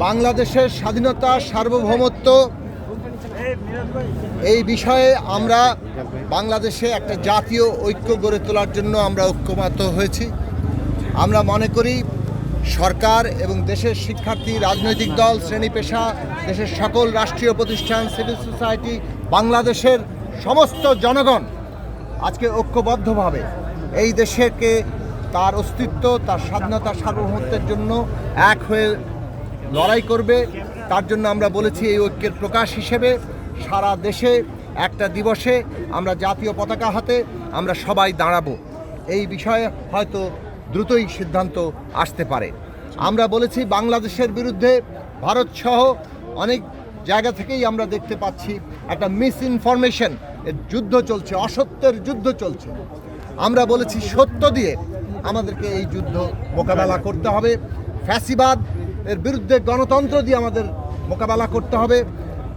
বাংলাদেশের স্বাধীনতা সার্বভৌমত্ব এই বিষয়ে আমরা বাংলাদেশে একটা জাতীয় ঐক্য গড়ে তোলার জন্য আমরা ঐক্যমত্য হয়েছি। আমরা মনে করি সরকার এবং দেশের শিক্ষার্থী, রাজনৈতিক দল, শ্রেণী পেশা, দেশের সকল রাষ্ট্রীয় প্রতিষ্ঠান, সিভিল সোসাইটি, বাংলাদেশের সমস্ত জনগণ আজকে ঐক্যবদ্ধভাবে এই দেশকে তার অস্তিত্ব, তার স্বাধীনতা সার্বভৌমত্বের জন্য এক হয়ে লড়াই করবে। তার জন্য আমরা বলেছি এই ঐক্যের প্রকাশ হিসেবে সারা দেশে একটা দিবসে আমরা জাতীয় পতাকা হাতে আমরা সবাই দাঁড়াবো। এই বিষয়ে হয়তো দ্রুতই সিদ্ধান্ত আসতে পারে। আমরা বলেছি বাংলাদেশের বিরুদ্ধে ভারতসহ অনেক জায়গা থেকেই আমরা দেখতে পাচ্ছি একটা মিস ইনফরমেশন এর যুদ্ধ চলছে, অসত্যের যুদ্ধ চলছে। আমরা বলেছি সত্য দিয়ে আমাদেরকে এই যুদ্ধ মোকাবেলা করতে হবে। ফ্যাসিবাদ এর বিরুদ্ধে গণতন্ত্র দিয়ে আমাদের মোকাবেলা করতে হবে।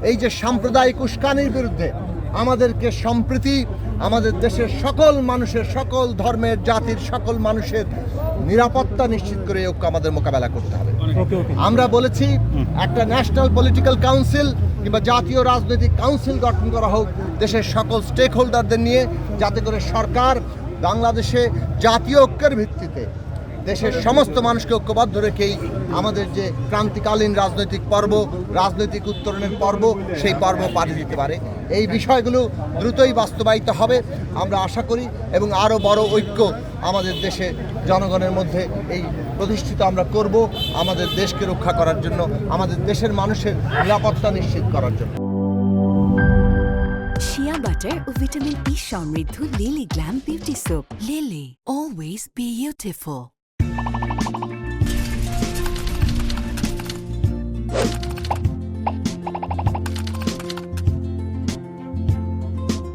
এই যে সাম্প্রদায়িক উস্কানির বিরুদ্ধে আমাদেরকে সম্প্রীতি, আমাদের দেশের সকল মানুষের, সকল ধর্মের, জাতির সকল মানুষের নিরাপত্তা নিশ্চিত করে ঐক্য আমাদের মোকাবেলা করতে হবে। আমরা বলেছি একটা ন্যাশনাল পলিটিক্যাল কাউন্সিল কিংবা জাতীয় রাজনৈতিক কাউন্সিল গঠন করা হোক দেশের সকল স্টেক হোল্ডারদের নিয়ে, যাতে করে সরকার বাংলাদেশে জাতীয় ঐক্যের ভিত্তিতে দেশের সমস্ত মানুষকে ঐক্যবদ্ধ রেখেই আমাদের যে ক্রান্তিকালীন রাজনৈতিক পর্ব, রাজনৈতিক উত্তরণের পর্ব, সেই পর্ব পাড়ি দিতে পারে। এই বিষয়গুলো দ্রুতই বাস্তবায়িত হবে আমরা আশা করি, এবং আরও বড় ঐক্য আমাদের দেশে জনগণের মধ্যে এই প্রতিষ্ঠিত আমরা করব আমাদের দেশকে রক্ষা করার জন্য, আমাদের দেশের মানুষের নিরাপত্তা নিশ্চিত করার জন্য। শিয়া বাটার ও ভিটামিন ই সমৃদ্ধ lily glam beauty soap. Lily, always beautiful.